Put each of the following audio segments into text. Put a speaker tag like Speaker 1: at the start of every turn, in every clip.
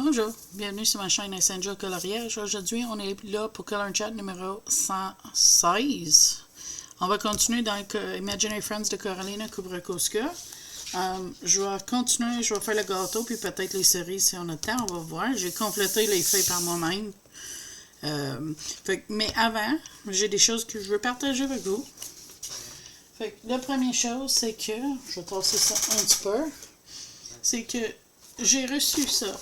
Speaker 1: Bonjour, bienvenue sur ma chaîne Essential Coloriage. Aujourd'hui, on est là pour Color Chat numéro 116. On va continuer dans Imaginary Friends de Carolina Kubrakowska. Je vais continuer, je vais faire le gâteau, puis peut-être les séries si on a le temps, on va voir. J'ai complété les feuilles par moi-même. Mais avant, j'ai des choses que je veux partager avec vous. La première chose, c'est que, je vais tasser ça un petit peu, c'est que j'ai reçu ça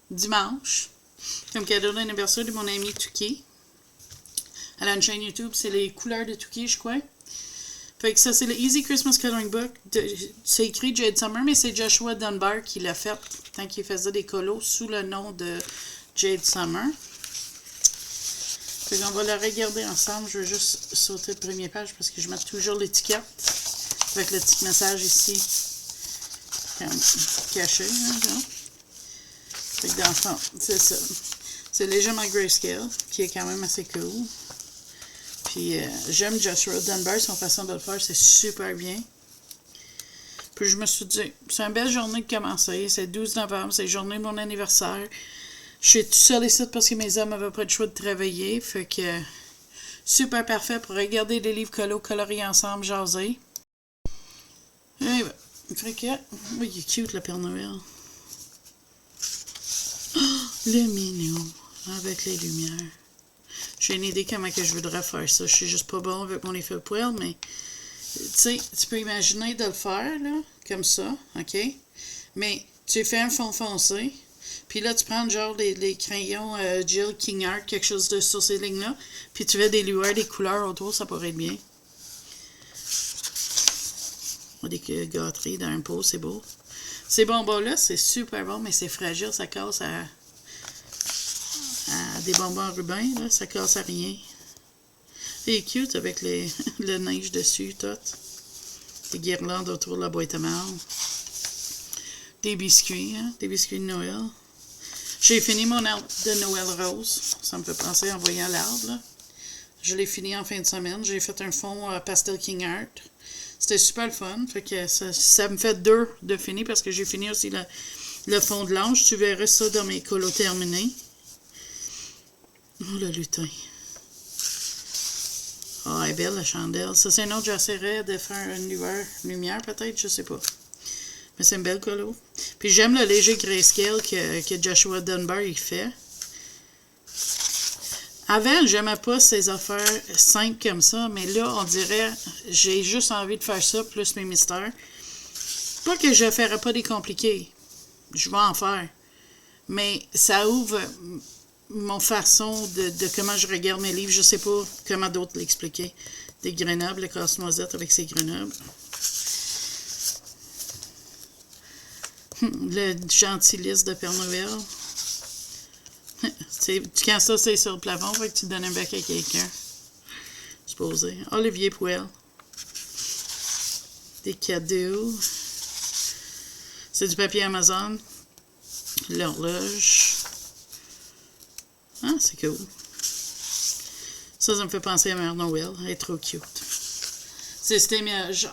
Speaker 1: dimanche comme cadeau d'anniversaire de mon amie Tuki. Elle a une chaîne YouTube, c'est les couleurs de Tuki, je crois. Fait que ça, c'est le Easy Christmas Coloring Book. C'est écrit Jade Summer, mais c'est Joshua Dunbar qui l'a fait tant qu'il faisait des colos sous le nom de Jade Summer. Fait qu'on va le regarder ensemble. Je vais juste sauter la première page parce que je mets toujours l'étiquette avec le petit message ici caché. Hein, fait que dans le fond, c'est ça. C'est légèrement grayscale, qui est quand même assez cool. Puis j'aime Joshua Dunbar, son façon de le faire, c'est super bien. Puis je me suis dit, c'est une belle journée de commencer. C'est 12 novembre, c'est la journée de mon anniversaire. Je suis tout seul ici parce que mes hommes n'avaient pas le choix de travailler. Fait que super parfait pour regarder des livres coloriés ensemble, jaser. Et ben, fait que, oh, il est cute le Père Noël. Oh, le mignon, avec les lumières. J'ai une idée comment que je voudrais faire ça. Je suis juste pas bon avec mon effet de poêle, mais tu sais, tu peux imaginer de le faire, là, comme ça, OK? Mais tu fais un fond foncé, puis là, tu prends genre les crayons Jill King Art, quelque chose de sur ces lignes-là, puis tu fais des lueurs, des couleurs autour, ça pourrait être bien. Des gâteries dans un pot, c'est beau. Ces bonbons-là, c'est super bon, mais c'est fragile, ça casse à des bonbons en ruban, là, ça casse à rien. C'est cute avec le neige dessus, tout. Des guirlandes autour de la boîte à mal. Des biscuits, hein, des biscuits de Noël. J'ai fini mon arbre de Noël rose. Ça me fait penser en voyant l'arbre, là. Je l'ai fini en fin de semaine. J'ai fait un fond Pastel King Art. C'était super le fun. Fait que ça me fait 2 de fini parce que j'ai fini aussi le fond de l'ange. Tu verras ça dans mes colos terminés. Oh, le lutin. Oh, elle est belle, la chandelle. Ça, c'est un autre, j'essaierais de faire une lumière, peut-être, je sais pas. Mais c'est une belle colo. Puis j'aime le léger grayscale que Joshua Dunbar, il fait. Avant, j'aimais pas ces affaires simples comme ça, mais là, on dirait, j'ai juste envie de faire ça, plus mes mystères. Pas que je ne ferais pas des compliqués. Je vais en faire. Mais ça ouvre mon façon de comment je regarde mes livres. Je sais pas comment d'autres l'expliquer. Des Grenoble, le casse-noisette avec ses Grenoble. Le gentil liste de Père Noël. Quand ça, c'est sur le plafond, fait que tu donnes un bec à quelqu'un. Supposé. Olivier Pouel. Des cadeaux. C'est du papier Amazon. L'horloge. Ah, c'est cool. Ça me fait penser à Mère Noël. Elle est trop cute. C'est cette image,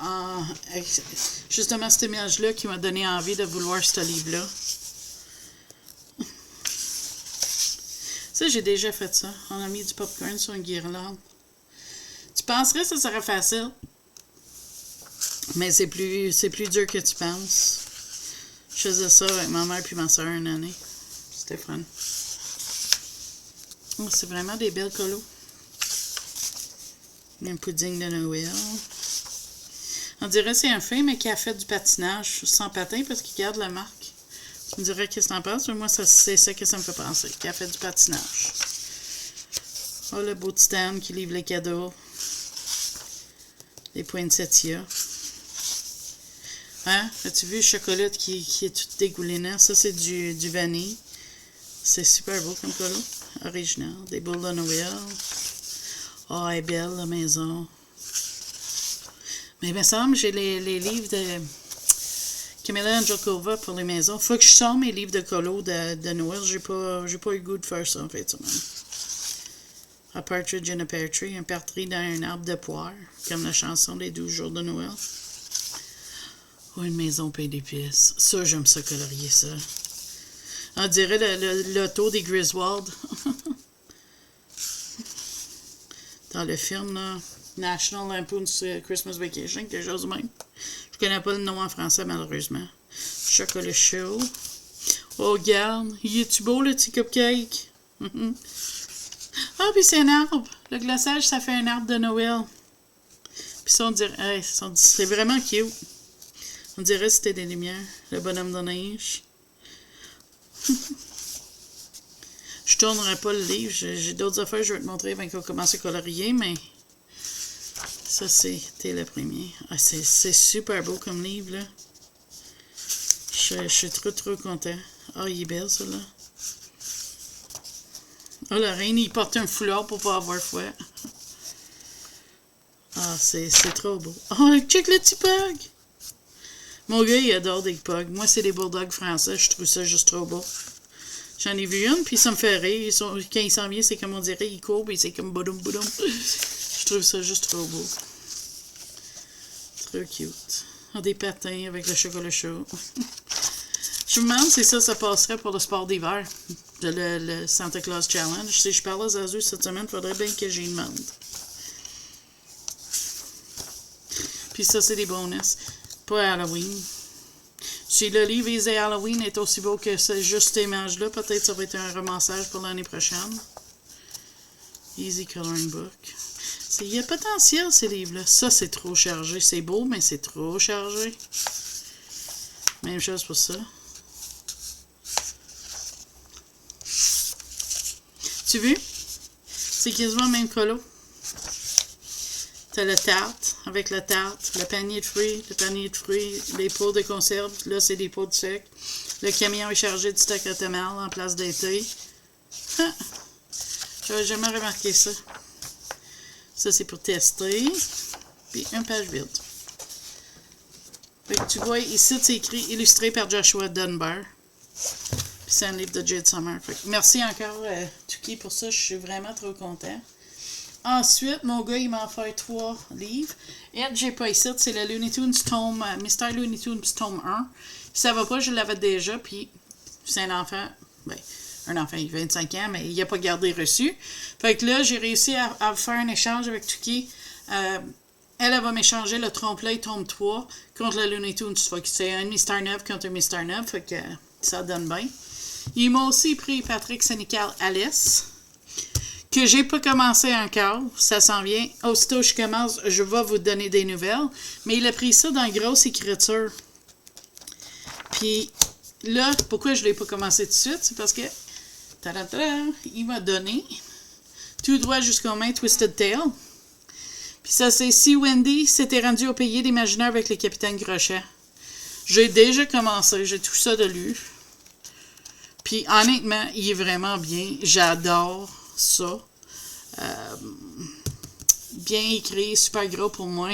Speaker 1: justement cette image-là qui m'a donné envie de vouloir ce livre-là. Ça, j'ai déjà fait ça. On a mis du popcorn sur une guirlande. Tu penserais que ça serait facile. Mais c'est plus dur que tu penses. Je faisais ça avec ma mère et ma soeur une année. C'était fun. Oh, c'est vraiment des belles colos. Un pudding de Noël. On dirait que c'est un film, mais qui a fait du patinage sans patin parce qu'il garde la marque. Tu me dirais qu'est-ce que t'en penses? Moi, c'est ça que ça me fait penser. Qui a fait du patinage. Oh, le beau titan qui livre les cadeaux. Les poinsettias. Hein? As-tu vu le chocolat qui est tout dégoulinant? Ça, c'est du vanille. C'est super beau comme colo. Original. Des boules de Noël. Oh, elle est belle, la maison. Mais il me semble que j'ai les livres de Camilla Angelkova pour les maisons. Faut que je sorte mes livres de colo de Noël. J'ai pas eu le goût de faire ça en fait. A Partridge in a Pear Tree, un partridge dans un arbre de poire, comme la chanson des 12 jours de Noël. Oh, une maison pleine d'épices. Ça, j'aime ça colorier ça. On dirait l'auto des Griswold. Dans le film, là, National Lampoon's Christmas Vacation, quelque chose de même. Je connais pas le nom en français, malheureusement. Chocolat chaud. Oh, regarde. Il est-tu beau, le petit cupcake? Ah, puis c'est un arbre. Le glaçage, ça fait un arbre de Noël. Puis ça, on dirait... Hey, c'est vraiment cute. On dirait que c'était des lumières. Le bonhomme de neige. Je tournerai pas le livre. J'ai d'autres affaires que je vais te montrer avant qu'on commence à colorier, mais... Ça, c'était le premier. Ah, c'est super beau comme livre, là. Je suis trop content. Ah, il est belle, celle-là. Ah, la reine, il porte un foulard pour pas avoir froid. Ah, c'est trop beau. Oh, check le petit pug! Mon gars, il adore des pugs. Moi, c'est des bulldogs français. Je trouve ça juste trop beau. J'en ai vu une, puis ça me fait rire. Quand il s'en vient, c'est comme on dirait, il court, puis c'est comme boudum boudum. Je trouve ça juste trop beau. Trop cute. Ah, des patins avec le chocolat chaud. Je me demande si ça passerait pour le sport d'hiver. Le Santa Claus Challenge. Si je parle à Zazu cette semaine, il faudrait bien que j'y demande. Puis ça, c'est des bonus. Pas Halloween. Si le livre Easy Halloween est aussi beau que juste ces images-là, peut-être ça va être un ramassage pour l'année prochaine. Easy Coloring Book. Il y a potentiel, ces livres-là. Ça, c'est trop chargé. C'est beau, mais c'est trop chargé. Même chose pour ça. Tu vois? C'est quasiment le même colo. T'as la tarte, avec la tarte, le panier de fruits, les pots de conserve. Là, c'est des pots de sucre. Le camion est chargé de steak à tomate en place d'été. Ah! J'avais jamais remarqué ça. Ça, c'est pour tester. Puis, une page vide. Fait que tu vois, ici, c'est écrit « Illustré par Joshua Dunbar ». Puis, c'est un livre de Jade Summer. Fait que merci encore, Tuki, pour ça. Je suis vraiment trop content. Ensuite, mon gars, il m'a offert 3 livres. Et j'ai pas ici, c'est le Looney Tunes Tome, Mr. Looney Tunes Tome 1. Ça va pas, je l'avais déjà, puis c'est un enfant, un enfant, il a 25 ans, mais il n'a pas gardé reçu. Fait que là, j'ai réussi à faire un échange avec Tuki. Elle va m'échanger le trompe-l'œil Tome 3 contre le Looney Tunes. Fait que c'est un Mr. 9 contre un Mr. 9, fait que ça donne bien. Il m'a aussi pris Patrick Sénécal Alice, que j'ai pas commencé encore, ça s'en vient. Aussitôt je commence, je vais vous donner des nouvelles. Mais il a pris ça dans grosse écriture. Puis là, pourquoi je l'ai pas commencé tout de suite? C'est parce que il m'a donné tout droit jusqu'aux mains Twisted Tail. Puis ça, c'est si Wendy s'était rendue au pays d'imaginaire avec le capitaine Crochet. J'ai déjà commencé, j'ai tout ça de lu. Puis honnêtement, il est vraiment bien. J'adore ça. Bien écrit, super gros pour moi.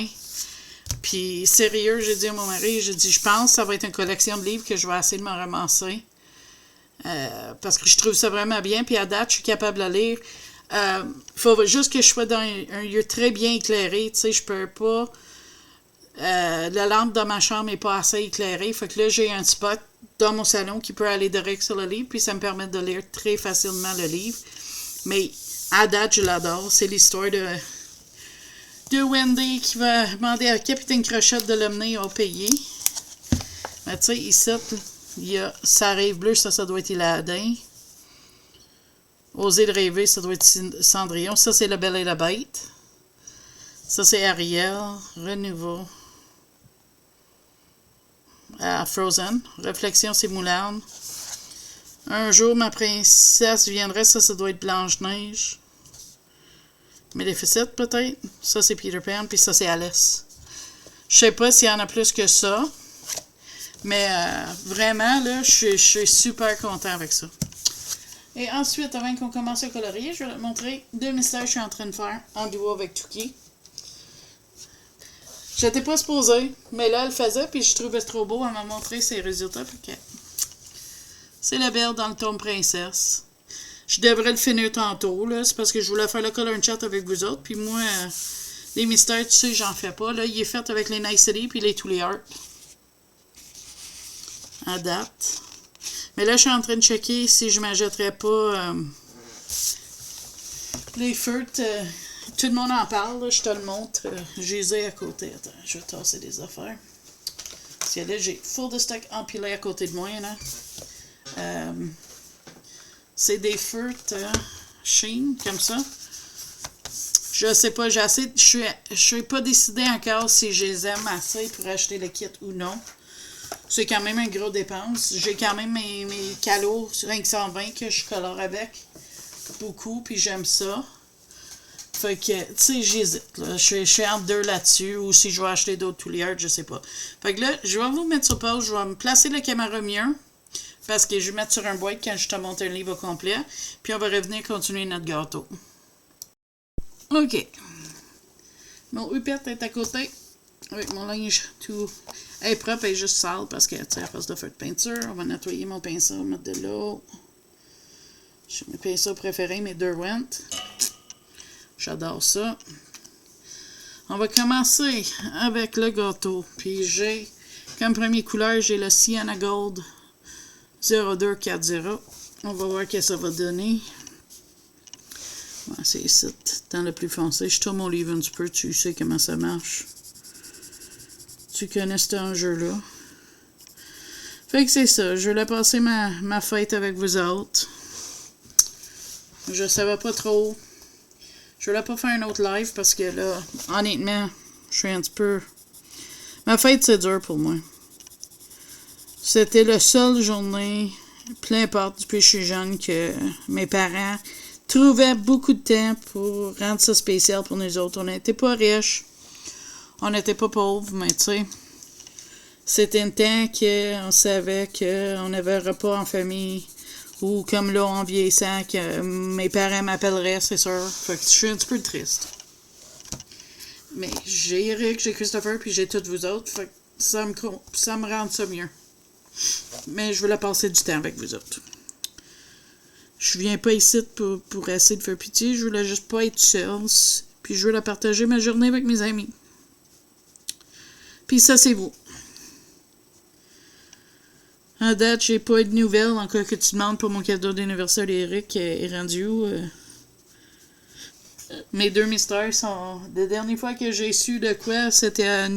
Speaker 1: Puis sérieux, j'ai dit à mon mari, j'ai dit, je pense que ça va être une collection de livres que je vais essayer de m'en ramasser. Parce que je trouve ça vraiment bien. Puis à date, je suis capable de lire. Il faut juste que je sois dans un lieu très bien éclairé. Tu sais, je peux pas... la lampe dans ma chambre n'est pas assez éclairée. Fait que là, j'ai un spot dans mon salon qui peut aller direct sur le livre. Puis ça me permet de lire très facilement le livre. Mais à date, je l'adore. C'est l'histoire de Wendy qui va demander à Capitaine Crochet de l'emmener au pays. Mais tu sais, ici, il y a Ça rêve bleu, ça doit être Aladdin. Oser de rêver, ça doit être Cendrillon. Ça, c'est La Belle et la Bête. Ça, c'est Ariel. Renouveau. Frozen. Réflexion, c'est Moulin. Un jour, ma princesse viendrait. Ça doit être Blanche-Neige. Maleficent, peut-être. Ça, c'est Peter Pan. Puis ça, c'est Alice. Je sais pas s'il y en a plus que ça. Mais vraiment, là, je suis super content avec ça. Et ensuite, avant qu'on commence à colorier, je vais te montrer 2 mystères que je suis en train de faire en duo avec Tuki. J'étais pas supposée, mais là, elle le faisait, puis je trouvais trop beau. Elle m'a montré ses résultats. Puis c'est la belle dans le tome princesse. Je devrais le finir tantôt, là. C'est parce que je voulais faire le color chat avec vous autres. Puis moi, les mystères, tu sais, j'en fais pas. Là, il est fait avec les Nicety puis les Tous les Art. à date. Mais là, je suis en train de checker si je ne m'achèterais pas les feutres. Tout le monde en parle, là, je te le montre. Je les ai à côté. Attends, je vais tasser des affaires. Parce que là, j'ai full de stock empilé à côté de moi. Là. C'est des feutres Shein, comme ça. Je sais pas, je suis pas décidée encore si je les aime assez pour acheter le kit ou non. C'est quand même une grosse dépense. J'ai quand même mes calos sur 520 que je colore avec. Beaucoup, puis j'aime ça. Fait que, tu sais, j'hésite. Là. Je suis entre deux là-dessus, ou si je vais acheter d'autres Touliard, je sais pas. Fait que là, je vais vous mettre sur pause, je vais me placer la caméra mieux, parce que je vais mettre sur un boîte quand je te monte un livre au complet, puis on va revenir continuer notre gâteau. OK. Mon hupette est à côté, avec mon linge tout est propre et juste sale, parce que, tu sais, à force de faire de peinture, on va nettoyer mon pinceau, mettre de l'eau. J'ai mes pinceaux préférés, mes Derwent. J'adore ça. On va commencer avec le gâteau. Puis j'ai, comme première couleur, j'ai le Sienna Gold 0240. On va voir ce que ça va donner. Bon, c'est ici, dans le plus foncé. Je tourne mon livre un petit peu, tu sais comment ça marche. Tu connais cet enjeu-là. Fait que c'est ça. Je voulais passer ma fête avec vous autres. Je savais pas trop. Je voulais pas faire un autre live parce que là, honnêtement, je suis un petit peu... Ma fête, c'est dur pour moi. C'était la seule journée, peu importe, depuis que je suis jeune, que mes parents trouvaient beaucoup de temps pour rendre ça spécial pour nous autres. On n'était pas riches, on n'était pas pauvres, mais tu sais, c'était un temps qu'on savait qu'on avait un repas en famille. Ou comme là, en vieillissant, que mes parents m'appelleraient, c'est sûr. Fait que je suis un petit peu triste. Mais j'ai Eric, j'ai Christopher, puis j'ai toutes vous autres. Fait que ça me rend ça mieux. Mais je voulais passer du temps avec vous autres. Je viens pas ici pour essayer de faire pitié. Je voulais juste pas être seule. Puis je voulais partager ma journée avec mes amis. Puis ça, c'est vous. En date, j'ai pas eu de nouvelles, encore que tu demandes pour mon cadeau d'anniversaire d'Eric est rendu où? Mes deux mystères sont... La dernière fois que j'ai su de quoi, c'était à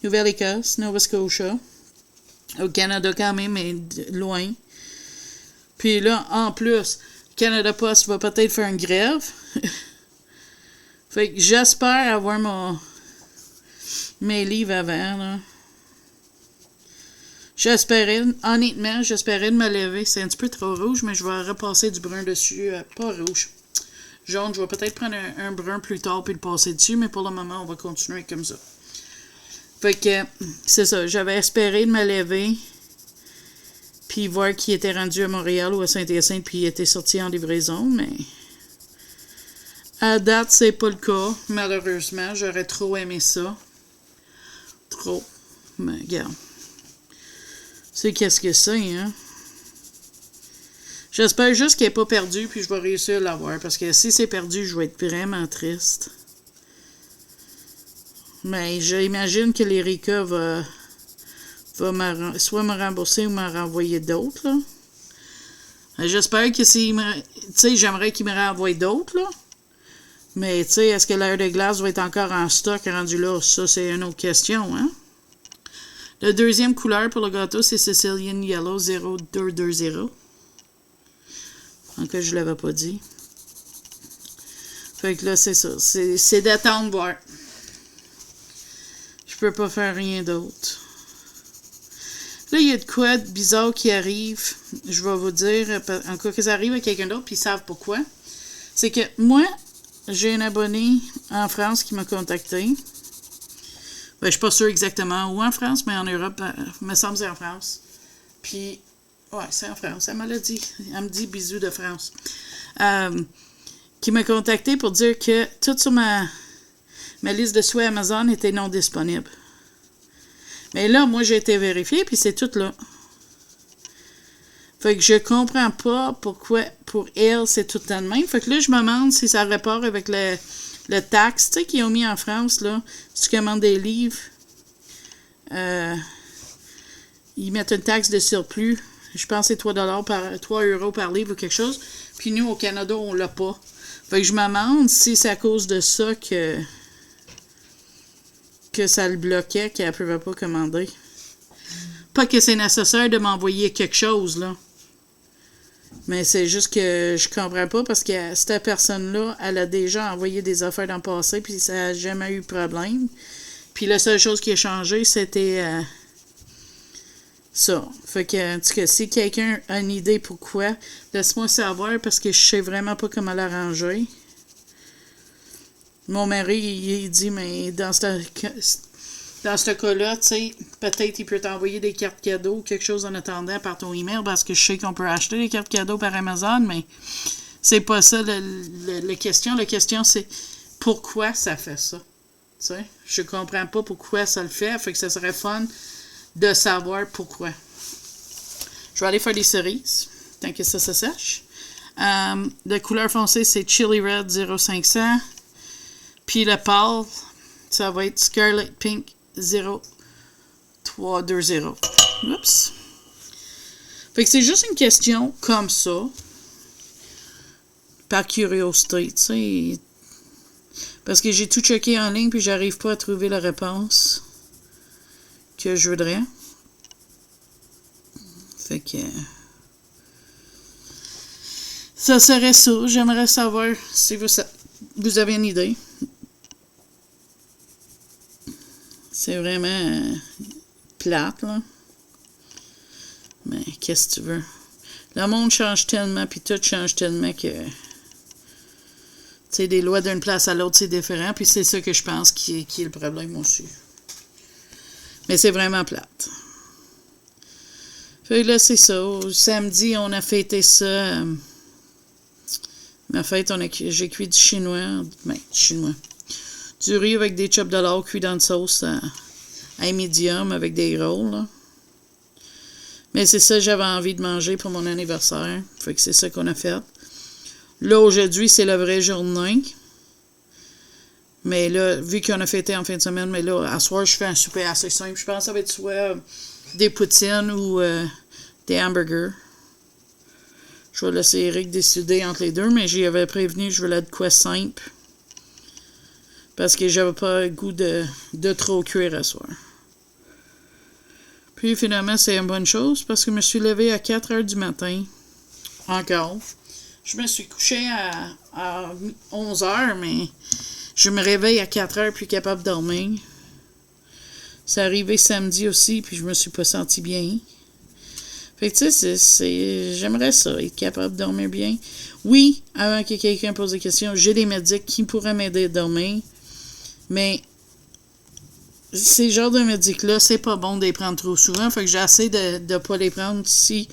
Speaker 1: Nouvelle-Écosse, Nova Scotia. Au Canada quand même, mais loin. Puis là, en plus, Canada Post va peut-être faire une grève. Fait que j'espère avoir mes livres avant, là. Honnêtement, j'espérais de me lever. C'est un petit peu trop rouge, mais je vais repasser du brun dessus. Pas rouge. Jaune, je vais peut-être prendre un brun plus tard puis le passer dessus, mais pour le moment, on va continuer comme ça. Fait que, c'est ça. J'avais espéré de me lever puis voir qu'il était rendu à Montréal ou à Saint-Hyacinthe puis il était sorti en livraison, mais à date, c'est pas le cas. Malheureusement, j'aurais trop aimé ça. Trop. Mais regarde. C'est qu'est-ce que c'est, hein? J'espère juste qu'il n'est pas perdu, puis je vais réussir à l'avoir. Parce que si c'est perdu, je vais être vraiment triste. Mais j'imagine que l'Erika va soit me rembourser ou me renvoyer d'autres, là. J'espère que si... Tu sais, j'aimerais qu'il me renvoie d'autres, là. Mais, tu sais, est-ce que l'air de glace va être encore en stock rendu là? Ça, c'est une autre question, hein? La deuxième couleur pour le gâteau, c'est Sicilian Yellow 0220. Encore, je ne l'avais pas dit. Fait que là, c'est ça. C'est d'attendre voir. Je peux pas faire rien d'autre. Là, il y a de quoi de bizarre qui arrive. Je vais vous dire, encore que ça arrive à quelqu'un d'autre, puis ils savent pourquoi. C'est que moi, j'ai un abonné en France qui m'a contacté. Ben, je suis pas sûre exactement où en France, mais en Europe, il me semble que c'est en France. Puis, ouais, c'est en France. Elle me l'a dit. Elle me dit bisous de France. Qui m'a contacté pour dire que tout sur ma liste de souhaits Amazon était non disponible. Mais là, moi, j'ai été vérifiée, puis c'est tout là. Fait que je comprends pas pourquoi, pour elle, c'est tout le temps de même. Fait que là, je me demande si ça a rapport avec le taxe, tu sais, qu'ils ont mis en France, là. Si tu commandes des livres, ils mettent une taxe de surplus. Je pense que c'est 3 euros par livre ou quelque chose. Puis nous, au Canada, on l'a pas. Fait que je me demande si c'est à cause de ça que ça le bloquait, qu'elle ne pouvait pas commander. Pas que c'est nécessaire de m'envoyer quelque chose, là. Mais c'est juste que je comprends pas parce que cette personne-là, elle a déjà envoyé des affaires dans le passé, puis ça n'a jamais eu de problème. Puis la seule chose qui a changé, c'était ça. Fait que, en tout cas, si quelqu'un a une idée pourquoi, laisse-moi savoir parce que je sais vraiment pas comment l'arranger. Mon mari, il dit, mais dans ce cas-là, tu sais, peut-être il peut t'envoyer des cartes cadeaux ou quelque chose en attendant par ton email parce que je sais qu'on peut acheter des cartes cadeaux par Amazon, mais c'est pas ça la question. La question, c'est pourquoi ça fait ça. Tu sais, je comprends pas pourquoi ça le fait. Fait que ça serait fun de savoir pourquoi. Je vais aller faire des cerises tant que ça sèche. La couleur foncée, c'est Chili Red 0500. Puis le pâle, ça va être Scarlet Pink 0320. Oups. Fait que c'est juste une question comme ça. Par curiosité, tu sais. Parce que j'ai tout checké en ligne puis j'arrive pas à trouver la réponse que je voudrais. Fait que ça serait ça. J'aimerais savoir si vous avez une idée. C'est vraiment plate, là. Mais qu'est-ce que tu veux? Le monde change tellement, puis tout change tellement que... Tu sais, des lois d'une place à l'autre, c'est différent, puis c'est ça que je pense qui est le problème aussi. Mais c'est vraiment plate. Fait que là, c'est ça. Samedi, on a fêté ça. Ma fête, j'ai cuit du chinois. Ben, du chinois. Du riz avec des chops de lard cuits dans une sauce à medium avec des rolls, là. Mais c'est ça que j'avais envie de manger pour mon anniversaire. Fait que c'est ça qu'on a fait. Là, aujourd'hui, c'est la vraie journée. Mais là, vu qu'on a fêté en fin de semaine, mais là, à soir, je fais un souper assez simple. Je pense que ça va être soit des poutines ou des hamburgers. Je vais laisser Eric décider entre les deux, mais j'y avais prévenu, je voulais de quoi simple. Parce que j'avais pas le goût de trop cuire à soir. Puis finalement, c'est une bonne chose parce que je me suis levée à 4 heures du matin. Encore. Je me suis couchée à 11 heures, mais je me réveille à 4 heures puis capable de dormir. C'est arrivé samedi aussi, puis je me suis pas sentie bien. Fait que tu sais, j'aimerais ça, être capable de dormir bien. Oui, avant que quelqu'un pose des questions, j'ai des médics qui pourraient m'aider à dormir. Mais ces genres de médics-là, c'est pas bon de les prendre trop souvent. Fait que j'essaie de ne pas les prendre si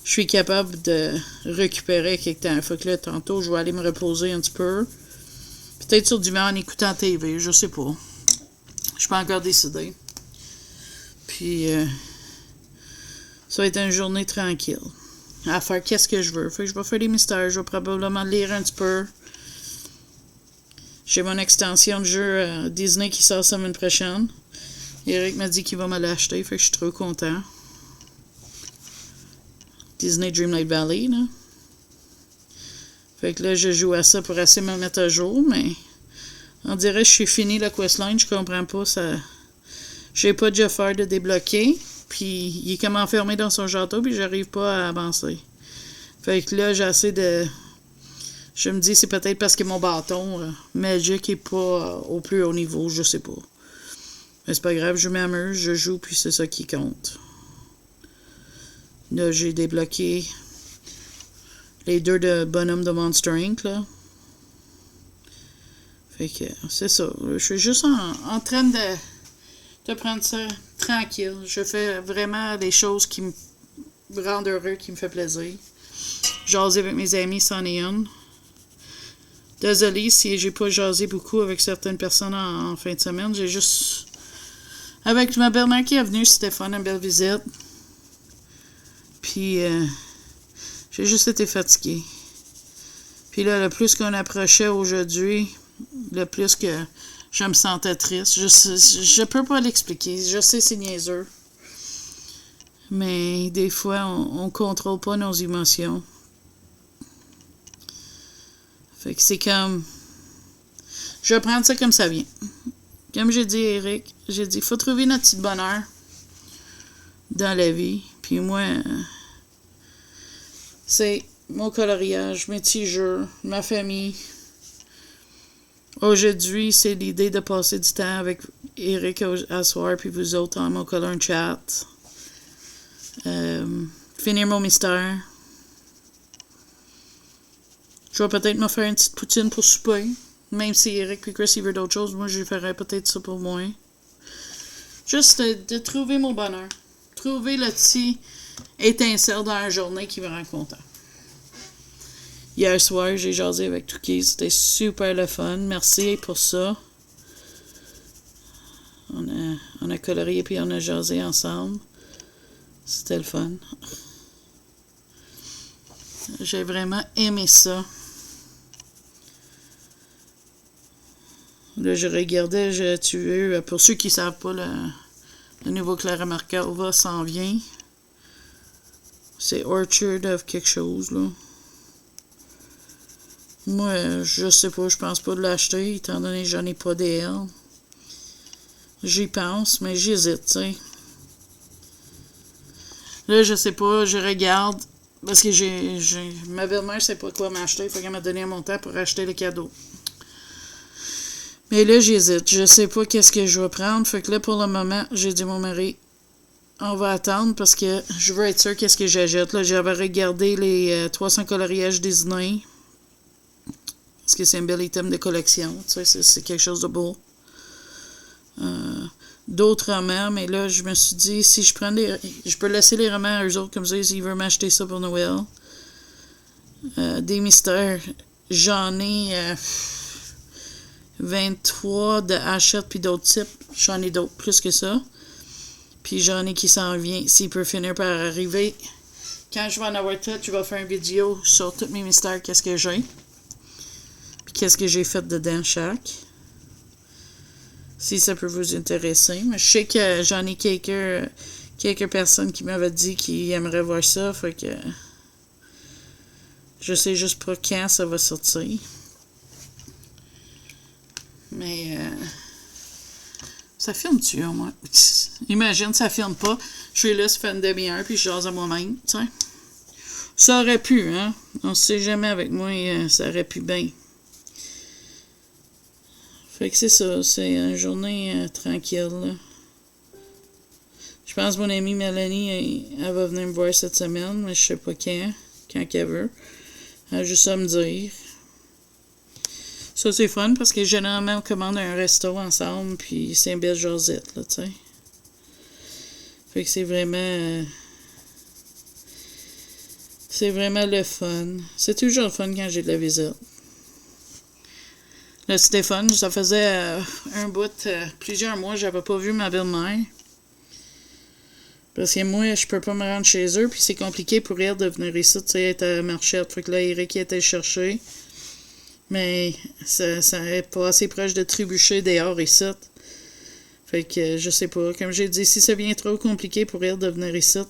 Speaker 1: je suis capable de récupérer quelque temps. Fait que là, tantôt, je vais aller me reposer un petit peu. Peut-être sur du vent en écoutant TV, je sais pas. Je suis pas encore décidé. Puis, ça va être une journée tranquille. À faire qu'est-ce que je veux. Fait que je vais faire des mystères. Je vais probablement lire un petit peu. J'ai mon extension de jeu Disney qui sort la semaine prochaine. Eric m'a dit qu'il va me l'acheter, fait que je suis trop content. Disney Dreamlight Valley, là. Fait que là, je joue à ça pour assez me mettre à jour, mais on dirait que je suis fini la questline, je comprends pas ça. J'ai pas de affaire de débloquer, puis il est comme enfermé dans son château, puis j'arrive pas à avancer. Fait que là, j'essaie de... Je me dis, c'est peut-être parce que mon bâton Magic est pas au plus haut niveau, je sais pas. Mais c'est pas grave, je m'amuse, je joue, puis c'est ça qui compte. Là, j'ai débloqué les 2 de bonhomme de Monster Inc, là. Fait que, c'est ça. Je suis juste en train de prendre ça tranquille. Je fais vraiment des choses qui me rendent heureux, qui me font plaisir. Jaser avec mes amis, c'en est une. Désolée si j'ai pas jasé beaucoup avec certaines personnes en fin de semaine. J'ai juste... Avec ma belle-mère qui est venue, c'était fun, une belle visite. Puis, j'ai juste été fatiguée. Puis là, le plus qu'on approchait aujourd'hui, le plus que je me sentais triste. Je peux pas l'expliquer. Je sais, c'est niaiseux. Mais des fois, on contrôle pas nos émotions. Fait que c'est comme... Je vais prendre ça comme ça vient. Comme j'ai dit à Eric, j'ai dit, faut trouver notre petit bonheur dans la vie. Puis moi, c'est mon coloriage, mes petits jeux, ma famille. Aujourd'hui, c'est l'idée de passer du temps avec Eric à soir, puis vous autres dans mon color chat. Finir mon mystère. Je vais peut-être me faire une petite poutine pour souper. Même si Eric et Chris ils veulent d'autres choses, moi je ferais peut-être ça pour moi. Juste de trouver mon bonheur. Trouver le petit étincelle dans la journée qui me rend content. Hier soir, j'ai jasé avec Touki. C'était super le fun. Merci pour ça. On a colorié puis on a jasé ensemble. C'était le fun. J'ai vraiment aimé ça. Là, je regardais, pour ceux qui ne savent pas, le nouveau Clara Markova s'en vient. C'est Orchard of quelque chose, là. Moi, je sais pas, je pense pas de l'acheter, étant donné que j'en ai pas d'elle. J'y pense, mais j'hésite, tu sais. Là, je sais pas, je regarde, parce que ma belle-mère sait pas quoi m'acheter, faut qu'elle m'a donné un montant pour acheter le cadeau. Mais là, j'hésite. Je sais pas qu'est-ce que je vais prendre. Fait que là, pour le moment, j'ai dit à mon mari, on va attendre parce que je veux être sûr qu'est-ce que j'achète. Là, j'avais regardé les 300 coloriages Disney. Parce que c'est un bel item de collection. Tu sais, c'est quelque chose de beau. D'autres romans, mais là, je me suis dit, si je prends je peux laisser les romans à eux autres, comme ça, s'ils veulent m'acheter ça pour Noël. Des mystères. J'en ai... 23 de Hachette puis d'autres types. J'en ai d'autres, plus que ça. Puis j'en ai qui s'en vient. S'il peut finir par arriver. Quand je vais en avoir tout, je vais faire une vidéo sur tous mes mystères, qu'est-ce que j'ai. Puis qu'est-ce que j'ai fait dedans chaque. Si ça peut vous intéresser. Mais je sais que j'en ai quelques personnes qui m'avaient dit qu'ils aimeraient voir ça. Fait que je sais juste pas quand ça va sortir. Mais ça filme-tu au moins? Imagine, ça filme pas. Je suis là, ça fait une demi-heure, puis je jase à moi-même, tu sais. Ça aurait pu, hein? On sait jamais avec moi, ça aurait pu bien. Fait que c'est ça, c'est une journée tranquille, là. Je pense que mon amie Mélanie, elle va venir me voir cette semaine, mais je sais pas quand qu'elle veut. Elle a juste à me dire. Ça, c'est fun parce que généralement, on commande un resto ensemble, puis c'est une belle jasette, là, tu sais. Fait que c'est vraiment le fun. C'est toujours le fun quand j'ai de la visite. Là, c'était fun. Ça faisait un bout, plusieurs mois, j'avais pas vu ma belle-mère. Parce que moi, je peux pas me rendre chez eux, puis c'est compliqué pour elle de venir ici, tu sais, être à Marchette. Fait que là, Eric était chercher. Mais ça n'est pas assez proche de trébucher dehors ici. Fait que je sais pas. Comme j'ai dit, si ça devient trop compliqué pour elle de venir ici,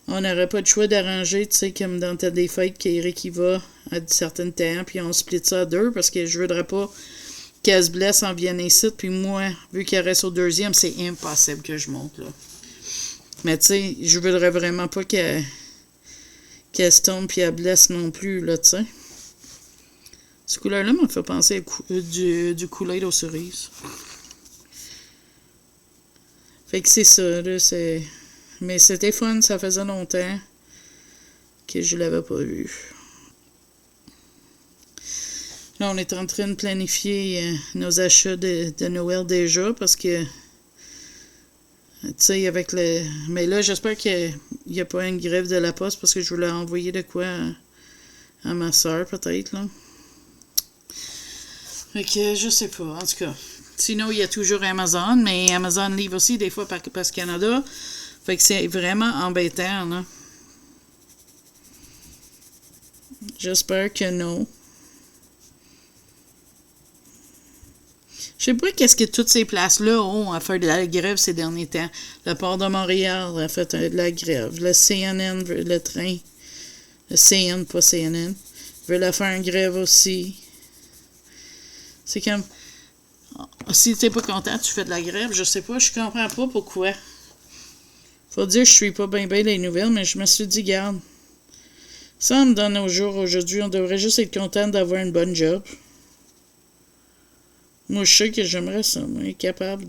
Speaker 1: on n'aurait pas de choix d'arranger, tu sais, comme dans T'as des fêtes qu'Eric y va à certains temps, puis on split ça à deux, parce que je voudrais pas qu'elle se blesse en vienne ici, puis moi, vu qu'elle reste au deuxième, c'est impossible que je monte, là. Mais tu sais, je voudrais vraiment pas qu'elle se tombe puis elle blesse non plus, là, tu sais. Cette couleur-là m'a fait penser à du Kool-Aid aux cerises. Fait que c'est ça, là, c'est... Mais c'était fun, ça faisait longtemps que je l'avais pas vu. Là, on est en train de planifier nos achats de Noël déjà, parce que... Tu sais, avec le... Mais là, j'espère qu'il n'y a pas une grève de la poste, parce que je voulais envoyer de quoi à ma soeur, peut-être, là. Fait que je sais pas, en tout cas. Sinon, il y a toujours Amazon, mais Amazon livre aussi des fois par Canada. Fait que c'est vraiment embêtant, là. J'espère que non. Je sais pas qu'est-ce que toutes ces places-là ont à faire de la grève ces derniers temps. Le port de Montréal a fait de la grève. Le CNN, le train, le CN, pas CNN, veut la faire en grève aussi. C'est comme... Si t'es pas content, tu fais de la grève. Je sais pas, je comprends pas pourquoi. Faut dire que je suis pas bien les nouvelles, mais je me suis dit, garde, ça me donne au jour aujourd'hui, on devrait juste être content d'avoir une bonne job. Moi, je sais que j'aimerais ça, moi, être capable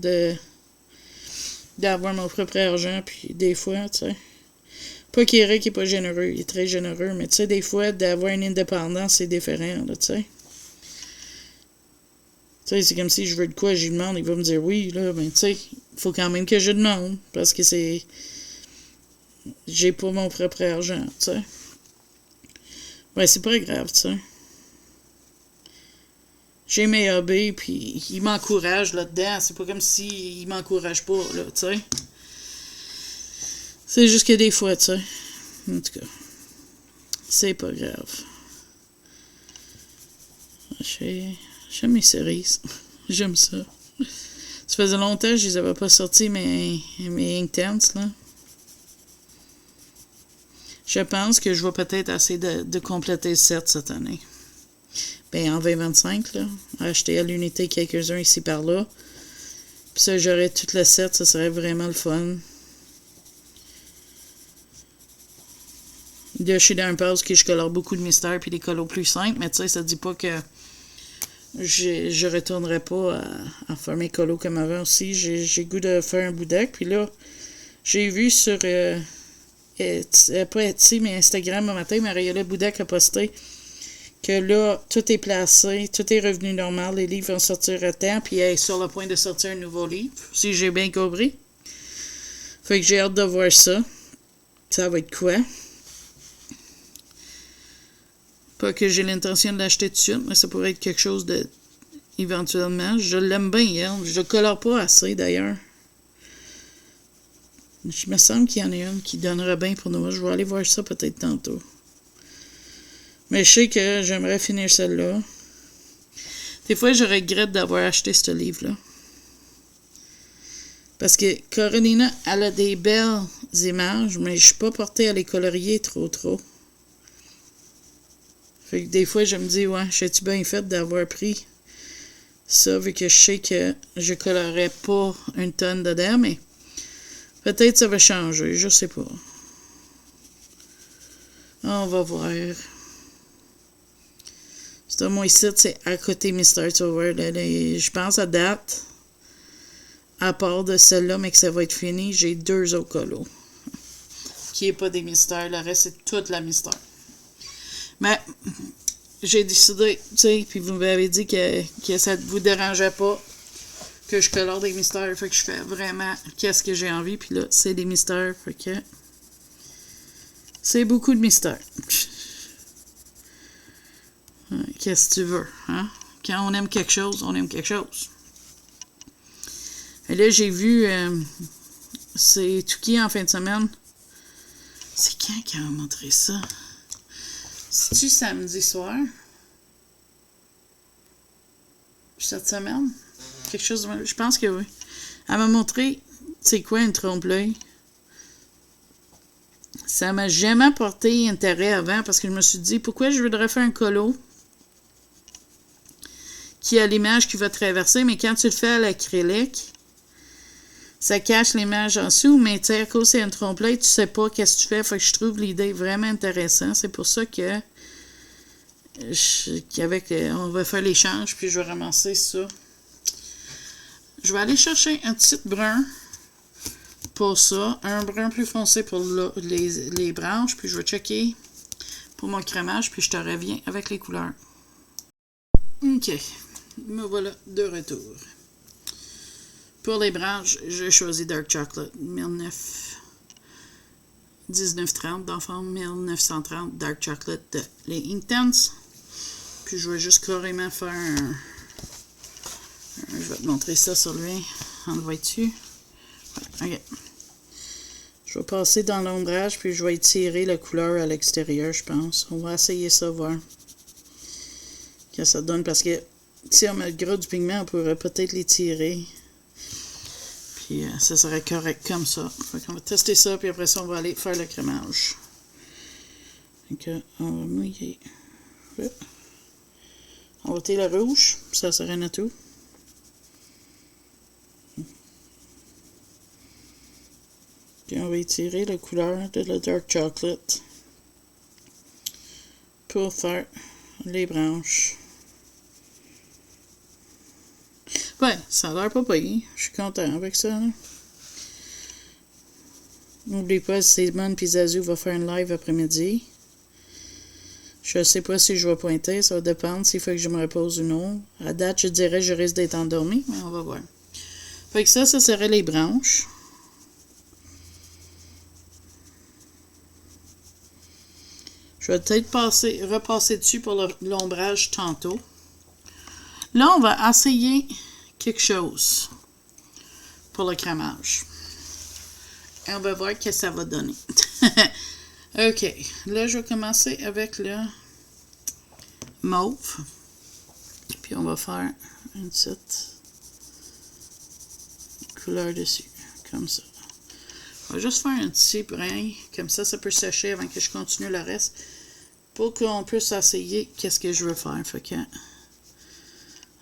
Speaker 1: d'avoir mon propre argent, puis des fois, tu sais, pas qu'Éric est pas généreux, il est très généreux, mais tu sais, des fois, d'avoir une indépendance, c'est différent, là, tu sais. Tu sais, c'est comme si je veux de quoi, j'y demande, il va me dire oui, là, mais tu sais, il faut quand même que je demande, parce que c'est... J'ai pas mon propre argent, tu sais. Ouais, c'est pas grave, tu sais. J'ai mes hobbies, puis il m'encourage là-dedans. C'est pas comme s'il m'encourage pas, là, tu sais. C'est juste que des fois, tu sais. En tout cas, c'est pas grave. J'aime mes cerises. J'aime ça. Ça faisait longtemps que je les avais pas sortis, mes Inktense, là. Je pense que je vais peut-être essayer de compléter le set cette année. Ben, en 2025, là. Acheter à l'unité quelques-uns ici par là. Puis ça, j'aurais tout le set, ça serait vraiment le fun. De chez Darnpause, que je colore beaucoup de mystères puis des colos plus simples, mais tu sais, ça dit pas que je retournerai pas à faire mes colos comme avant aussi. J'ai goût de faire un bout deck, puis là, j'ai vu sur pas Etsy, mais Instagram un matin, Mariella Boudec a posté que là, tout est placé, tout est revenu normal, les livres vont sortir à temps, puis elle est sur le point de sortir un nouveau livre, si j'ai bien compris. Fait que j'ai hâte de voir ça. Ça va être quoi? Pas que j'ai l'intention de l'acheter tout de suite, mais ça pourrait être quelque chose de... éventuellement. Je l'aime bien, elle. Je ne colore pas assez, d'ailleurs. Je me semble qu'il y en a une qui donnerait bien pour nous. Je vais aller voir ça peut-être tantôt. Mais je sais que j'aimerais finir celle-là. Des fois, je regrette d'avoir acheté ce livre-là. Parce que Carolina, elle a des belles images, mais je suis pas portée à les colorier trop. Fait que des fois, je me dis, ouais, j'ai-tu bien fait d'avoir pris ça, vu que je sais que je colorerais pas une tonne dedans, mais peut-être ça va changer, je sais pas. On va voir. C'est moi ici, c'est à côté Mystère, tu vas voir. Je pense à date, à part de celle-là, mais que ça va être fini, j'ai 2 autres colos. Qui est pas des mystères, le reste c'est toute la mystère. Mais j'ai décidé, tu sais, puis vous m'avez dit que ça ne vous dérangeait pas que je colore des mystères, fait que je fais vraiment qu'est-ce que j'ai envie, puis là, c'est des mystères, fait que c'est beaucoup de mystères. Qu'est-ce que tu veux, hein? Quand on aime quelque chose, on aime quelque chose. Et là, j'ai vu, c'est Tuki en fin de semaine. C'est quand qu'elle a montré ça? C'est-tu samedi soir? Cette semaine? Quelque chose de... Je pense que oui. Elle m'a montré, c'est quoi une trompe-l'œil? Ça m'a jamais porté intérêt avant parce que je me suis dit, pourquoi je voudrais faire un colo qui a l'image qui va traverser, mais quand tu le fais à l'acrylique, ça cache l'image en dessous, mais tu sais, à cause c'est une trompe-l'œil, tu sais pas qu'est-ce que tu fais. Fait que je trouve l'idée vraiment intéressante. C'est pour ça que on va faire l'échange, puis je vais ramasser ça. Je vais aller chercher un petit brun pour ça, un brun plus foncé pour les branches, puis je vais checker pour mon crémage, puis je te reviens avec les couleurs. OK, me voilà de retour. Pour les branches, j'ai choisi Dark Chocolate 1930, d'enfant 1930 Dark Chocolate de les Inktense. Puis je vais juste carrément faire je vais te montrer ça sur lui. On le voit dessus. Ouais, ok. Je vais passer dans l'ombrage, puis je vais étirer la couleur à l'extérieur, je pense. On va essayer ça, voir. Que ça donne, parce que si on met le gras du pigment, on pourrait peut-être l'étirer. Puis ça serait correct comme ça. Fait qu'on va tester ça, puis après ça, on va aller faire le crémage. Donc, on va mouiller. On va ôter le rouge, ça serait à tout. Puis on va étirer la couleur de la dark chocolate pour faire les branches. Ouais, ça a l'air pas payé. Je suis content avec ça. N'oublie pas, Simone et Zazu va faire une live après-midi. Je sais pas si je vais pointer, ça va dépendre s'il faut que je me repose ou non. À date, je dirais que je risque d'être endormi, mais on va voir. Fait que ça serait les branches. Je vais peut-être repasser dessus pour l'ombrage tantôt. Là, on va essayer quelque chose pour le crémage. Et on va voir ce que ça va donner. OK. Là, je vais commencer avec le mauve. Puis on va faire une petite couleur dessus. Comme ça. On va juste faire un petit brin. Comme ça, ça peut sécher avant que je continue le reste. Pour qu'on puisse essayer qu'est-ce que je veux faire. Fait que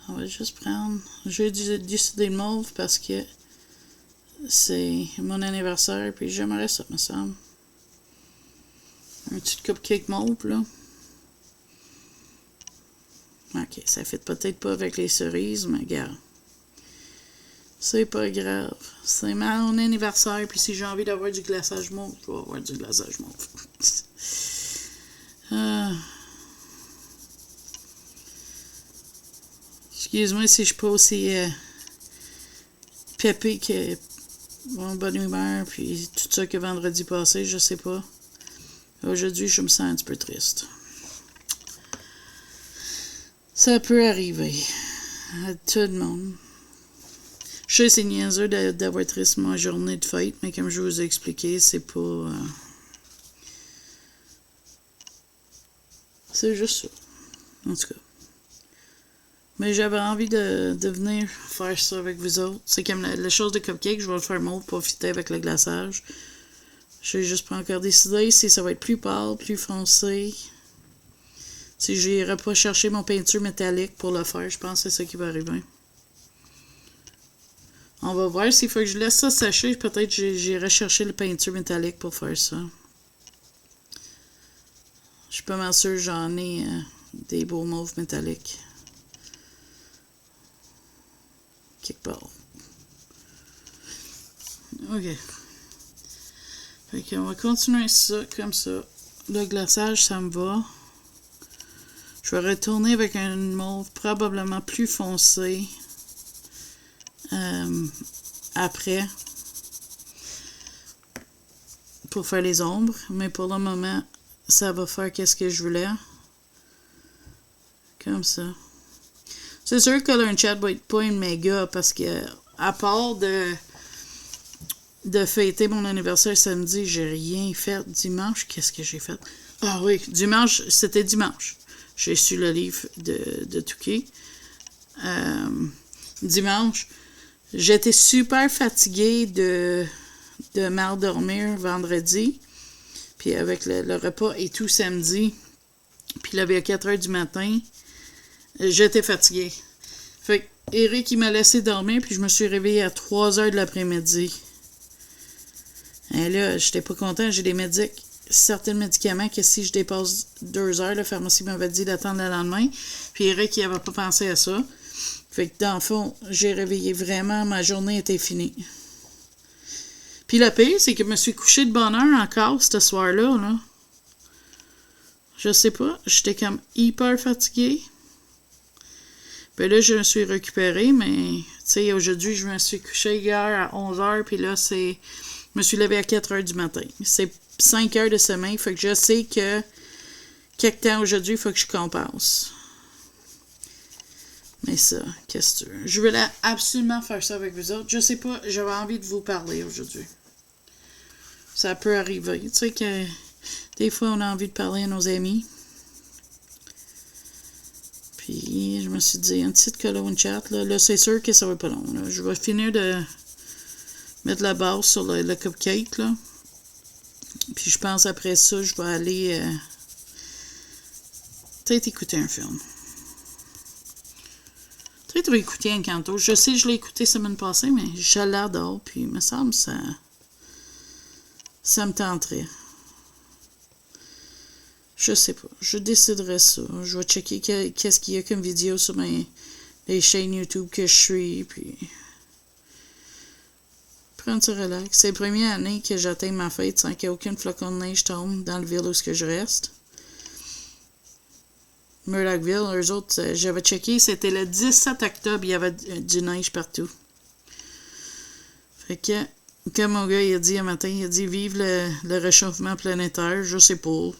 Speaker 1: on va juste prendre... J'ai décidé le mauve parce que c'est mon anniversaire. Puis j'aimerais ça, me semble. Un petit cupcake mauve, là. Ok, ça fait peut-être pas avec les cerises, mais regarde. C'est pas grave. C'est mon anniversaire, puis si j'ai envie d'avoir du glaçage mauve, je vais avoir du glaçage mauve. Excuse-moi si je suis pas aussi pépé que mon bonne humeur, puis tout ça que vendredi passé, je sais pas. Aujourd'hui, je me sens un petit peu triste. Ça peut arriver à tout le monde. Je sais, c'est niaiseux d'avoir triste ma journée de fête, mais comme je vous ai expliqué, c'est pas... c'est juste ça. En tout cas. Mais j'avais envie de venir faire ça avec vous autres. C'est comme la chose de cupcake, je vais le faire mauve pour profiter avec le glaçage. Je n'ai juste pas encore décidé si ça va être plus pâle, plus foncé. Si j'irai pas chercher mon peinture métallique pour le faire, je pense que c'est ça qui va arriver. On va voir s'il faut que je laisse ça sécher. Peut-être que j'irai chercher le peinture métallique pour faire ça. Je suis pas mal sûre que j'en ai des beaux mauves métalliques. Quelque part. OK. Fait qu'on va continuer ça comme ça. Le glaçage, ça me va. Je vais retourner avec un mauve probablement plus foncé après pour faire les ombres. Mais pour le moment, ça va faire qu'est-ce que je voulais. Comme ça. C'est sûr que Color & Chat va être pas une méga parce que à part de fêter mon anniversaire samedi, j'ai rien fait. Dimanche, qu'est-ce que j'ai fait? Ah oui, dimanche, c'était dimanche. J'ai su le livre de Touquet. Dimanche, j'étais super fatiguée de mal dormir vendredi. Puis avec le repas et tout samedi. Puis levé à 4 heures du matin, j'étais fatiguée. Fait que Eric, il m'a laissé dormir, puis je me suis réveillée à 3 heures de l'après-midi. Et là, j'étais pas content. J'ai certains médicaments que si je dépasse 2 heures, la pharmacie m'avait dit d'attendre le lendemain. Puis Eric, il avait pas pensé à ça. Fait que dans le fond, j'ai réveillé vraiment, ma journée était finie. Puis le pire, c'est que je me suis couchée de bonne heure encore ce soir-là. Là. Je sais pas, j'étais comme hyper fatiguée. Puis là, je me suis récupérée, mais tu sais, aujourd'hui, je me suis couchée hier à 11h, puis là, je me suis levée à 4h du matin. C'est 5 heures de sommeil, fait que je sais que quelque temps aujourd'hui, il faut que je compense. Mais ça, qu'est-ce que tu veux? Je voulais absolument faire ça avec vous autres. Je sais pas, j'avais envie de vous parler aujourd'hui. Ça peut arriver. Tu sais que des fois, on a envie de parler à nos amis. Puis je me suis dit, un petit color one chat, là c'est sûr que ça va pas long. Là. Je vais finir de mettre la base sur le cupcake, là. Puis je pense après ça, je vais aller peut-être écouter un film. Peut-être écouter un canto. Je sais, je l'ai écouté semaine passée, mais je l'adore. Puis il me semble que ça me tenterait. Je sais pas. Je déciderai ça. Je vais checker qu'est-ce qu'il y a comme vidéo sur les chaînes YouTube que je suis. Puis prendre ça relax. C'est la première année que j'atteins ma fête sans qu'il y ait aucune flocon de neige tombe dans le ville où je reste. Murdochville, eux autres, j'avais checké, c'était le 17 octobre, il y avait du neige partout. Fait que, comme mon gars il a dit un matin, il a dit vive le réchauffement planétaire, je sais pas.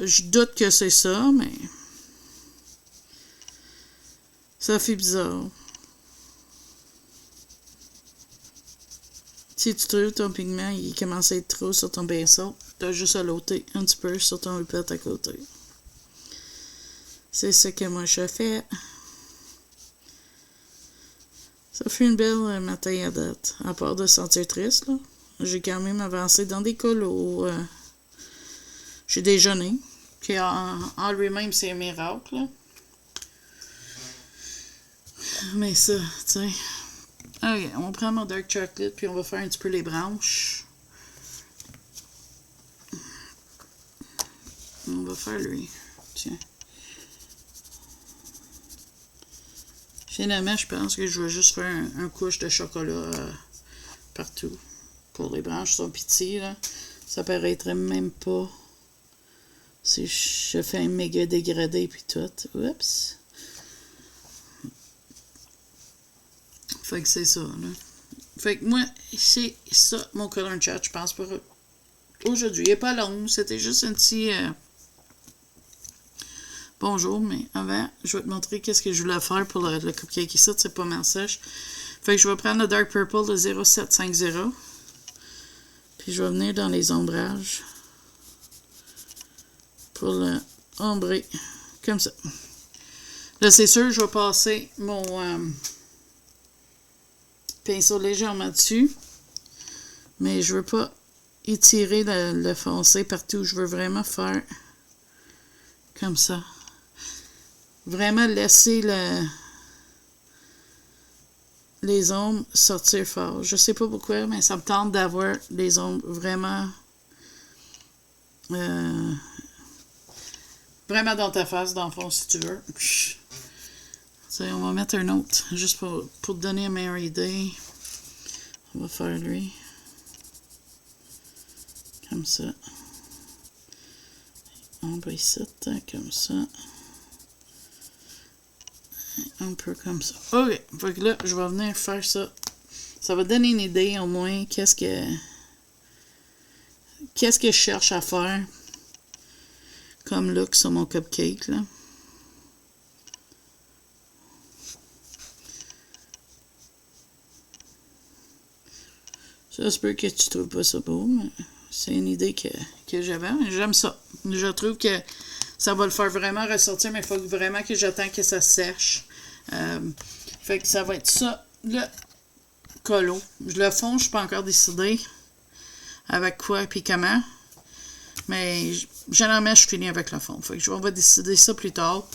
Speaker 1: Je doute que c'est ça, mais ça fait bizarre. Si tu trouves ton pigment, il commence à être trop sur ton pinceau, t'as juste à l'ôter un petit peu sur ton ripette à côté. C'est ce que moi je fais. Ça fait une belle matin à date. À part de sentir triste, là. J'ai quand même avancé dans des colos. J'ai déjeuné. Qui en lui-même, c'est un miracle, là. Mais ça, tu sais. Ok, on prend mon dark chocolate puis on va faire un petit peu les branches. On va faire lui. Tiens. Finalement, je pense que je vais juste faire un couche de chocolat partout. Pour les branches sont petites, là. Ça paraîtrait même pas si je fais un méga dégradé puis tout. Oups. Fait que c'est ça, là. Fait que moi, c'est ça, mon color chat, je pense, pour aujourd'hui. Il n'est pas long, c'était juste un petit bonjour, mais avant, je vais te montrer qu'est-ce que je voulais faire pour le cupcake ici, c'est pas mal sèche. Fait que je vais prendre le Dark Purple de 0750, puis je vais venir dans les ombrages pour le ombrer, comme ça. Là, c'est sûr, je vais passer mon pinceau légèrement dessus, mais je veux pas étirer le foncé partout. Je veux vraiment faire comme ça. Vraiment laisser les ombres sortir fort. Je sais pas pourquoi, mais ça me tente d'avoir les ombres vraiment vraiment dans ta face, dans le fond, si tu veux. T'sais, on va mettre un autre, juste pour te donner une meilleure idée. On va faire lui. Comme ça. Ombre ici, comme ça. Un peu comme ça. Ok, fait que là, je vais venir faire ça. Ça va donner une idée, au moins, qu'est-ce que je cherche à faire comme look sur mon cupcake, là. Ça se peut que tu trouves pas ça beau, mais c'est une idée que j'avais. J'aime ça. Je trouve que ça va le faire vraiment ressortir, mais il faut vraiment que j'attende que ça sèche. Fait que ça va être ça, le colo. Le fond, je suis pas encore décidée avec quoi et comment. Mais généralement, je finis avec le fond. Fait que on va décider ça plus tard.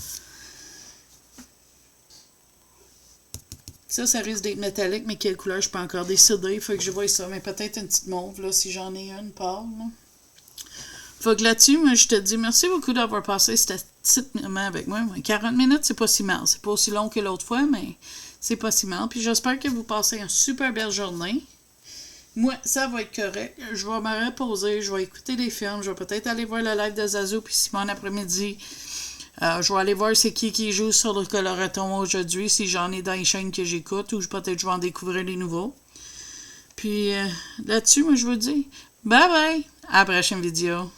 Speaker 1: Ça risque d'être métallique, mais quelle couleur, je peux encore décider. Fait que je vois ça. Mais peut-être une petite mauve, là, si j'en ai une part, là. Fait que là-dessus, moi, je te dis merci beaucoup d'avoir passé cette petite moment avec moi. 40 minutes, c'est pas si mal. C'est pas aussi long que l'autre fois, mais c'est pas si mal. Puis j'espère que vous passez une super belle journée. Moi, ça va être correct. Je vais me reposer, je vais écouter des films, je vais peut-être aller voir le live de Zazo puis Simon après-midi. Je vais aller voir c'est qui joue sur le coloraton aujourd'hui, si j'en ai dans les chaînes que j'écoute, ou peut-être je vais en découvrir des nouveaux. Puis là-dessus, moi je vous dis bye bye, à la prochaine vidéo.